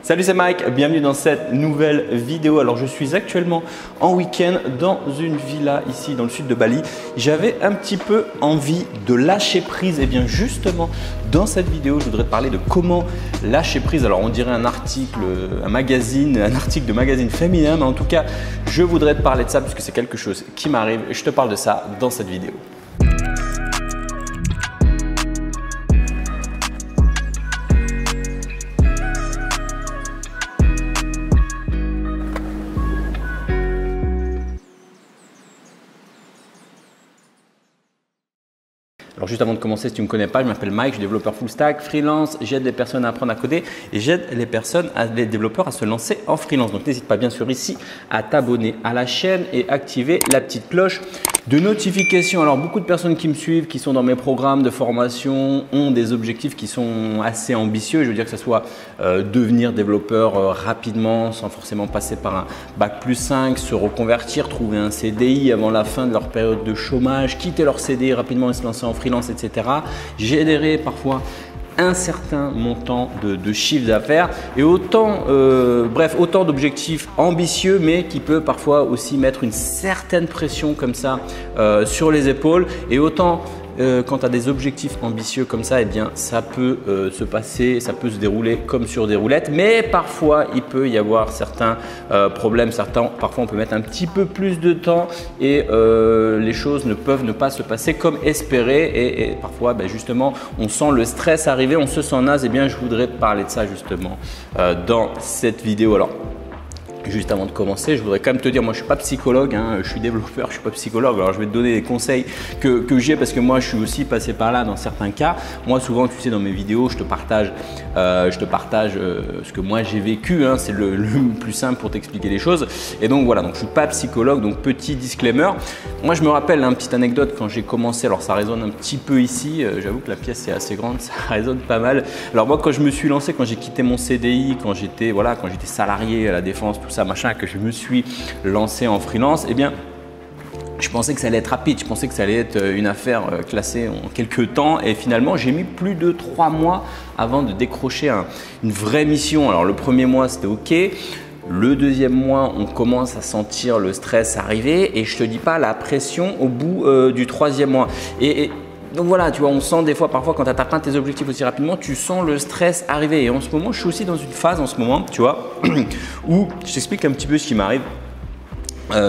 Salut, c'est Mike, bienvenue dans cette nouvelle vidéo. Alors je suis actuellement en week-end dans une villa ici dans le sud de Bali. J'avais un petit peu envie de lâcher prise et bien justement dans cette vidéo je voudrais te parler de comment lâcher prise. Alors on dirait un article, un article de magazine féminin, mais en tout cas je voudrais te parler de ça puisque c'est quelque chose qui m'arrive et je te parle de ça dans cette vidéo. Alors juste avant de commencer, si tu ne me connais pas, je m'appelle Mike, je suis développeur full stack, freelance, j'aide les personnes à apprendre à coder et j'aide les développeurs à se lancer en freelance. Donc n'hésite pas bien sûr ici à t'abonner à la chaîne et activer la petite cloche de notification. Alors beaucoup de personnes qui me suivent, qui sont dans mes programmes de formation, ont des objectifs qui sont assez ambitieux. Je veux dire que ce soit devenir développeur rapidement sans forcément passer par un bac+5, se reconvertir, trouver un CDI avant la fin de leur période de chômage, quitter leur CDI rapidement et se lancer en freelance, etc. Générer parfois un certain montant de chiffre d'affaires et autant d'objectifs ambitieux mais qui peut parfois aussi mettre une certaine pression comme ça sur les épaules et autant quand tu as des objectifs ambitieux comme ça, eh bien, ça peut se passer, ça peut se dérouler comme sur des roulettes, mais parfois il peut y avoir certains problèmes, parfois on peut mettre un petit peu plus de temps et les choses ne peuvent ne pas se passer comme espéré et parfois justement on sent le stress arriver, on se sent naze. Et bien je voudrais te parler de ça justement dans cette vidéo. Alors juste avant de commencer, je voudrais quand même te dire, moi je ne suis pas psychologue, je suis développeur, je ne suis pas psychologue. Alors je vais te donner des conseils que j'ai parce que moi je suis aussi passé par là dans certains cas. Moi souvent tu sais dans mes vidéos je te partage ce que moi j'ai vécu, c'est le plus simple pour t'expliquer les choses. Et donc voilà, donc je ne suis pas psychologue, donc petit disclaimer. Moi je me rappelle une petite anecdote quand j'ai commencé, alors ça résonne un petit peu ici, j'avoue que la pièce est assez grande, ça résonne pas mal. Alors moi quand je me suis lancé, quand j'ai quitté mon CDI, quand j'étais salarié à la Défense, tout ça machin, que je me suis lancé en freelance, eh bien je pensais que ça allait être rapide, je pensais que ça allait être une affaire classée en quelques temps et finalement j'ai mis plus de 3 mois avant de décrocher une vraie mission. Alors le premier mois c'était ok, le deuxième mois on commence à sentir le stress arriver et je te dis pas la pression au bout du troisième mois donc voilà, tu vois, on sent des fois, parfois quand tu atteins tes objectifs aussi rapidement, tu sens le stress arriver. Et en ce moment, je suis aussi dans une phase en ce moment, tu vois, où je t'explique un petit peu ce qui m'arrive.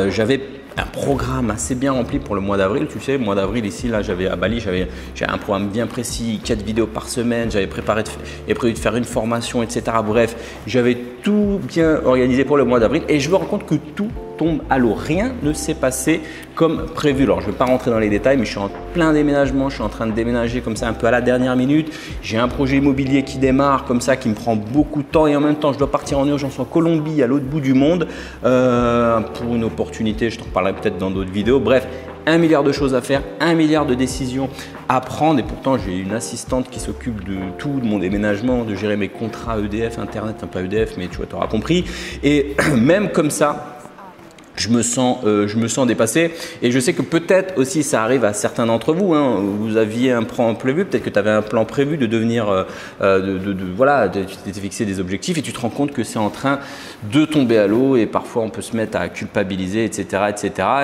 J'avais un programme assez bien rempli pour le mois d'avril. Tu sais, le mois d'avril ici, là, à Bali, j'avais un programme bien précis, 4 vidéos par semaine. J'avais prévu de faire une formation, etc. Bref, j'avais tout bien organisé pour le mois d'avril et je me rends compte que tout tombe à l'eau. Rien ne s'est passé comme prévu. Alors, je ne vais pas rentrer dans les détails, mais je suis en plein déménagement. Je suis en train de déménager comme ça un peu à la dernière minute. J'ai un projet immobilier qui démarre comme ça, qui me prend beaucoup de temps et en même temps, je dois partir en urgence en Colombie, à l'autre bout du monde, pour une opportunité. Je t'en reparlerai peut-être dans d'autres vidéos. Bref, 1 milliard de choses à faire, 1 milliard de décisions à prendre et pourtant j'ai une assistante qui s'occupe de tout, de mon déménagement, de gérer mes contrats EDF, Internet, pas EDF, mais tu vois, tu auras compris. Et même comme ça, je me sens dépassé et je sais que peut-être aussi ça arrive à certains d'entre vous. Vous aviez un plan prévu, peut-être que tu avais un plan prévu de devenir, voilà, tu t'étais fixé des objectifs et tu te rends compte que c'est en train de tomber à l'eau et parfois on peut se mettre à culpabiliser, etc.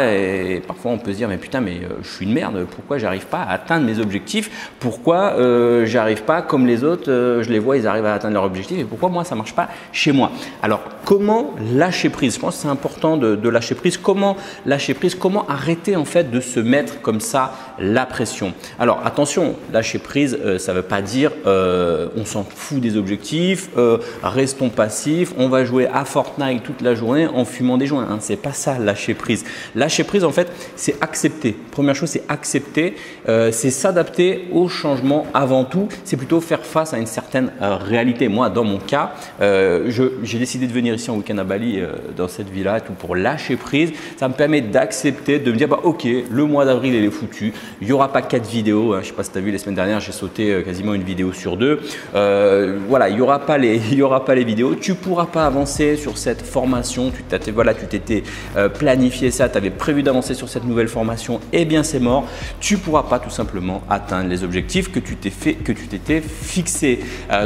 Et parfois on peut se dire mais putain, mais je suis une merde, pourquoi j'arrive pas à atteindre mes objectifs? Pourquoi j'arrive pas comme les autres, je les vois, ils arrivent à atteindre leurs objectifs et pourquoi moi ça marche pas chez moi? Alors comment lâcher prise? Je pense que c'est important de lâcher prise. Comment lâcher prise? Comment arrêter en fait de se mettre comme ça la pression? Alors attention, lâcher prise, ça ne veut pas dire on s'en fout des objectifs, restons passifs, on va jouer à Fortnite toute la journée en fumant des joints. C'est pas ça lâcher prise. Lâcher prise en fait, c'est accepter. Première chose, c'est accepter, c'est s'adapter au changement avant tout. C'est plutôt faire face à une certaine réalité. Moi, dans mon cas, j'ai décidé de venir ici en week-end à Bali dans cette villa tout pour lâcher prise, ça me permet d'accepter, de me dire bah, ok, le mois d'avril il est foutu, il n'y aura pas 4 vidéos, hein. Je ne sais pas si tu as vu les semaines dernières, j'ai sauté quasiment une vidéo sur 2. Voilà, il n'y aura pas les vidéos, tu ne pourras pas avancer sur cette formation, tu t'étais planifié ça, tu avais prévu d'avancer sur cette nouvelle formation, et bien c'est mort, tu ne pourras pas tout simplement atteindre les objectifs que tu t'étais fixé.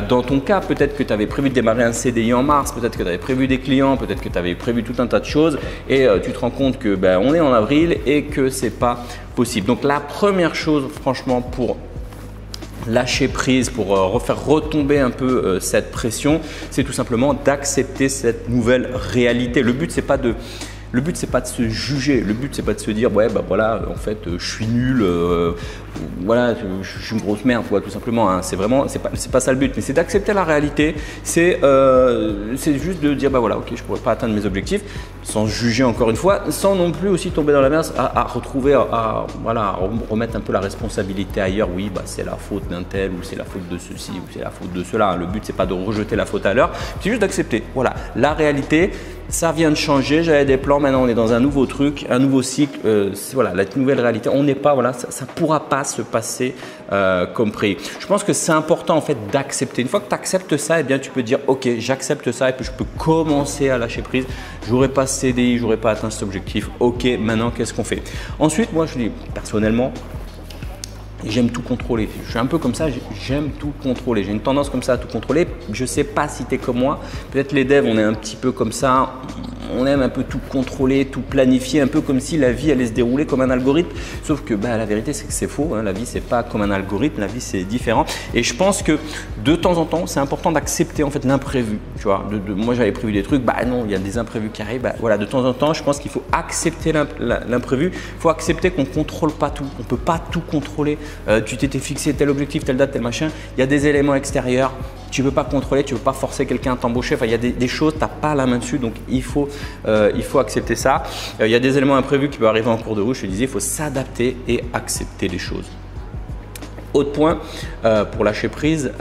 Dans ton cas, peut-être que tu avais prévu de démarrer un CDI en mars, peut-être que tu avais prévu des clients, peut-être que tu avais prévu tout un tas de choses et tu te rends compte que on est en avril et que c'est pas possible. Donc la première chose franchement pour lâcher prise, pour refaire retomber un peu cette pression, c'est tout simplement d'accepter cette nouvelle réalité. Le but c'est pas de se juger, le but c'est pas de se dire ouais bah voilà en fait je suis nul, voilà je suis une grosse merde quoi, tout simplement hein. C'est pas ça le but, mais c'est d'accepter la réalité, c'est juste de dire bah voilà ok je pourrais pas atteindre mes objectifs sans juger encore une fois, sans non plus aussi tomber dans la merde à remettre un peu la responsabilité ailleurs. Oui bah c'est la faute d'un tel ou c'est la faute de ceci ou c'est la faute de cela. Le but c'est pas de rejeter la faute à l'heure, c'est juste d'accepter voilà la réalité. Ça vient de changer, j'avais des plans, maintenant on est dans un nouveau truc, un nouveau cycle, voilà la nouvelle réalité, on n'est pas, voilà, ça ne pourra pas se passer comme prévu. Je pense que c'est important en fait d'accepter. Une fois que tu acceptes ça, eh bien tu peux dire ok j'accepte ça et puis je peux commencer à lâcher prise. J'aurais pas CDI, j'aurais pas atteint cet objectif, ok maintenant qu'est-ce qu'on fait? Ensuite moi je dis personnellement, j'aime tout contrôler. Je suis un peu comme ça, j'aime tout contrôler. J'ai une tendance comme ça à tout contrôler. Je ne sais pas si tu es comme moi. Peut-être les devs, on est un petit peu comme ça. On aime un peu tout contrôler, tout planifier, un peu comme si la vie allait se dérouler comme un algorithme. Sauf que la vérité, c'est que c'est faux. Hein. La vie, c'est pas comme un algorithme. La vie, c'est différent. Et je pense que de temps en temps, c'est important d'accepter en fait l'imprévu. Tu vois, moi, j'avais prévu des trucs. Bah non, il y a des imprévus qui arrivent. Bah, voilà, de temps en temps, je pense qu'il faut accepter l'imprévu. Il faut accepter qu'on ne contrôle pas tout. On ne peut pas tout contrôler. Tu t'étais fixé tel objectif, telle date, tel machin. Il y a des éléments extérieurs. Tu ne peux pas contrôler, tu ne peux pas forcer quelqu'un à t'embaucher. Enfin, il y a des choses, tu n'as pas la main dessus, donc il faut accepter ça. Il y a des éléments imprévus qui peuvent arriver en cours de route. Je te disais, il faut s'adapter et accepter les choses. Autre point pour lâcher prise,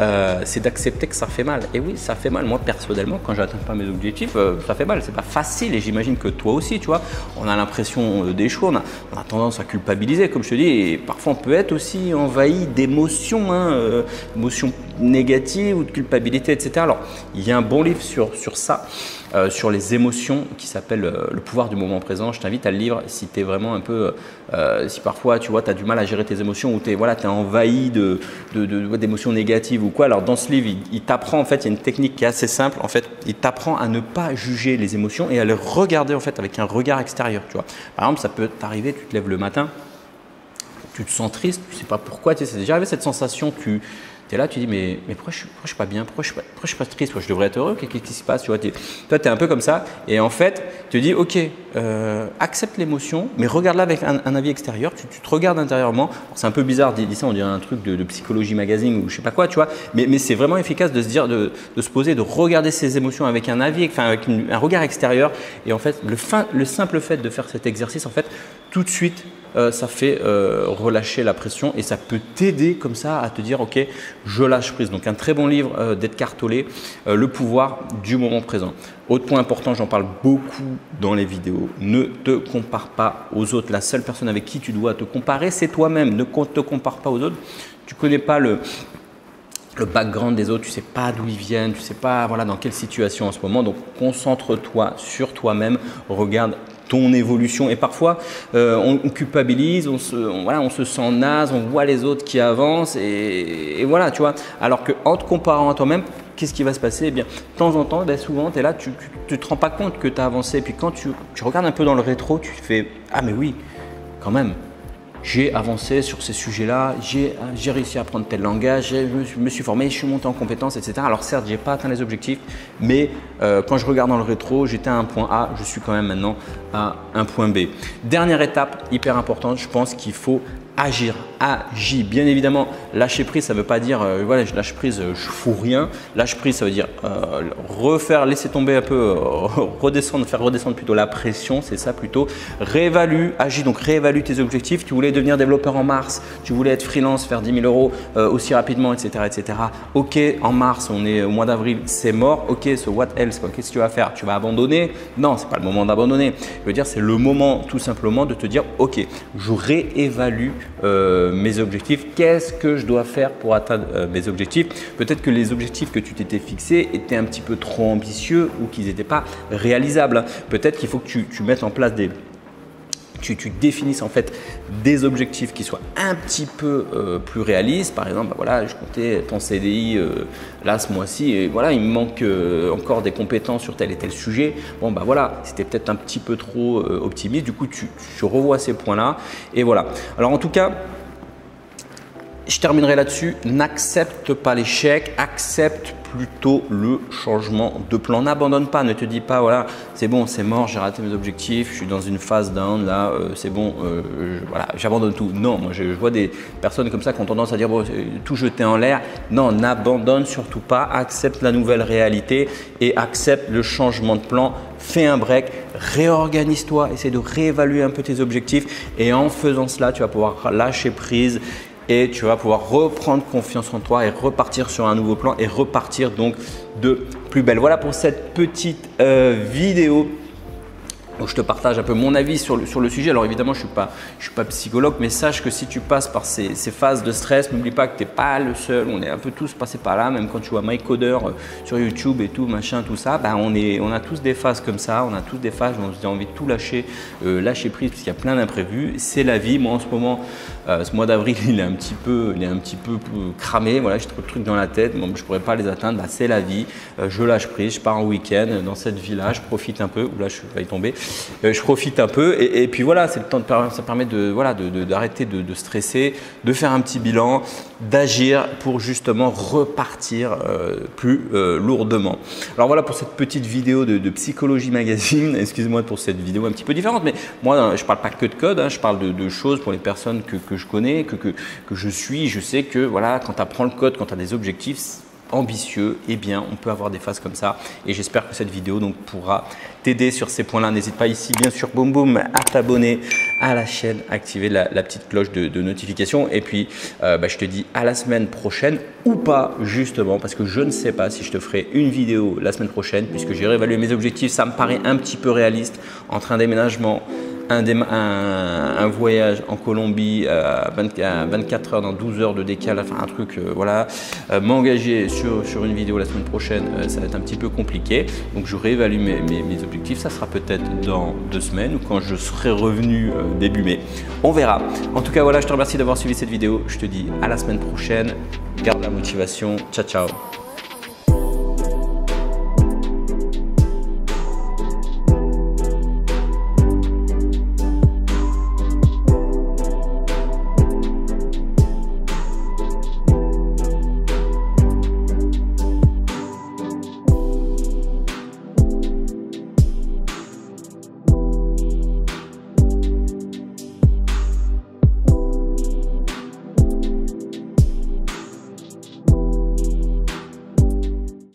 c'est d'accepter que ça fait mal. Et oui, ça fait mal. Moi, personnellement, quand je n'atteins pas mes objectifs, ça fait mal. C'est pas facile et j'imagine que toi aussi, tu vois, on a l'impression d'échouer, on a tendance à culpabiliser, comme je te dis, et parfois on peut être aussi envahi d'émotions, émotions négatives ou de culpabilité, etc. Alors, il y a un bon livre sur ça. Sur les émotions qui s'appelle Le pouvoir du moment présent. Je t'invite à le lire si tu es vraiment un peu, si parfois tu vois, tu as du mal à gérer tes émotions ou tu es envahi d'émotions négatives ou quoi. Alors dans ce livre, il t'apprend en fait, il y a une technique qui est assez simple. En fait, il t'apprend à ne pas juger les émotions et à les regarder en fait avec un regard extérieur. Tu vois. Par exemple, ça peut t'arriver, tu te lèves le matin, tu te sens triste, tu ne sais pas pourquoi. Tu sais, c'est déjà arrivé cette sensation, tu es là, tu dis mais pourquoi je suis pas bien, pourquoi je suis pas triste, je devrais être heureux, qu'est-ce qui se passe, tu vois, toi tu es un peu comme ça et en fait tu te dis ok, accepte l'émotion mais regarde-la avec un avis extérieur, tu te regardes intérieurement. C'est un peu bizarre dit ça, on dirait un truc de psychologie magazine ou je sais pas quoi, tu vois, mais c'est vraiment efficace de se dire, de se poser, de regarder ses émotions avec un avis, avec un regard extérieur et en fait le simple fait de faire cet exercice en fait tout de suite ça fait relâcher la pression et ça peut t'aider comme ça à te dire ok je lâche prise. Donc un très bon livre d'Edgar Tolle, Le pouvoir du moment présent. Autre point important, j'en parle beaucoup dans les vidéos, ne te compare pas aux autres. La seule personne avec qui tu dois te comparer c'est toi-même. Ne te compare pas aux autres. Tu ne connais pas le background des autres, tu ne sais pas d'où ils viennent, tu ne sais pas voilà, dans quelle situation en ce moment. Donc concentre-toi sur toi-même, regarde ton évolution et parfois on culpabilise, on se sent naze, on voit les autres qui avancent et voilà tu vois. Alors qu'en te comparant à toi-même, qu'est-ce qui va se passer? Eh bien, de temps en temps, souvent tu es là, tu te rends pas compte que tu as avancé et puis quand tu regardes un peu dans le rétro, tu fais ah mais oui quand même. J'ai avancé sur ces sujets-là, j'ai réussi à apprendre tel langage, je me suis formé, je suis monté en compétences, etc. Alors certes, je n'ai pas atteint les objectifs, mais quand je regarde dans le rétro, j'étais à un point A, je suis quand même maintenant à un point B. Dernière étape, hyper importante, je pense qu'il faut agir, agis. Bien évidemment, lâcher prise, ça ne veut pas dire voilà, je lâche prise, je fous rien. Lâche prise, ça veut dire laisser tomber un peu, faire redescendre plutôt la pression, c'est ça plutôt. Réévalue, agis, donc réévalue tes objectifs. Tu voulais devenir développeur en mars, tu voulais être freelance, faire 10 000 € aussi rapidement, etc., etc. Ok, en mars, on est au mois d'avril, c'est mort. Ok, so what else? Qu'est-ce que tu vas faire? Tu vas abandonner? Non, ce n'est pas le moment d'abandonner. Je veux dire, c'est le moment tout simplement de te dire, ok, je réévalue mes objectifs, qu'est-ce que je dois faire pour atteindre mes objectifs. Peut-être que les objectifs que tu t'étais fixés étaient un petit peu trop ambitieux ou qu'ils n'étaient pas réalisables. Peut-être qu'il faut que tu mettes en place tu définisses en fait des objectifs qui soient un petit peu plus réalistes. Par exemple, voilà, je comptais être en CDI là ce mois-ci et voilà, il me manque encore des compétences sur tel et tel sujet. Bon, bah voilà, c'était peut-être un petit peu trop optimiste. Du coup, tu revois ces points-là et voilà. Alors en tout cas, je terminerai là-dessus. N'accepte pas l'échec, accepte plutôt le changement de plan. N'abandonne pas, ne te dis pas voilà, c'est bon, c'est mort, j'ai raté mes objectifs, je suis dans une phase down, là, c'est bon, voilà, j'abandonne tout. Non, moi je vois des personnes comme ça qui ont tendance à dire bon, tout jeter en l'air. Non, n'abandonne surtout pas, accepte la nouvelle réalité et accepte le changement de plan. Fais un break, réorganise-toi, essaie de réévaluer un peu tes objectifs et en faisant cela, tu vas pouvoir lâcher prise et tu vas pouvoir reprendre confiance en toi et repartir sur un nouveau plan et repartir donc de plus belle. Voilà pour cette petite vidéo où je te partage un peu mon avis sur le sujet. Alors évidemment, je suis pas psychologue, mais sache que si tu passes par ces phases de stress, n'oublie pas que tu n'es pas le seul. On est un peu tous passés par là, même quand tu vois MyCoder sur YouTube et tout, machin, tout ça. Ben on a tous des phases comme ça, on a tous des phases où on a envie de tout lâcher, lâcher prise parce qu'il y a plein d'imprévus. C'est la vie. Moi en ce moment, ce mois d'avril, il est un petit peu cramé. Voilà, j'ai trop de trucs dans la tête. Bon, je pourrais pas les atteindre. Ben, c'est la vie. Je lâche prise. Je pars en week-end dans cette vie-là. Je profite un peu. Là, je vais y tomber. Je profite un peu et puis voilà, c'est le temps ça permet d'arrêter de stresser, de faire un petit bilan, d'agir pour justement repartir plus lourdement. Alors voilà pour cette petite vidéo de Psychologie Magazine. Excuse-moi pour cette vidéo un petit peu différente, mais moi je parle pas que de code, hein, je parle de choses pour les personnes que je connais, que je suis. Je sais que voilà, quand tu apprends le code, quand tu as des objectifs ambitieux, eh bien on peut avoir des phases comme ça et j'espère que cette vidéo donc pourra t'aider sur ces points-là. N'hésite pas ici bien sûr boum boum à t'abonner à la chaîne, activer la petite cloche de notification et puis je te dis à la semaine prochaine ou pas justement parce que je ne sais pas si je te ferai une vidéo la semaine prochaine puisque j'ai réévalué mes objectifs, ça me paraît un petit peu réaliste entre un déménagement, un voyage en Colombie à 24 heures dans 12 heures de décalage, enfin un truc voilà, m'engager sur une vidéo la semaine prochaine, ça va être un petit peu compliqué. Donc je réévalue mes objectifs, ça sera peut-être dans 2 semaines ou quand je serai revenu début mai. On verra. En tout cas voilà, je te remercie d'avoir suivi cette vidéo. Je te dis à la semaine prochaine. Garde la motivation. Ciao ciao.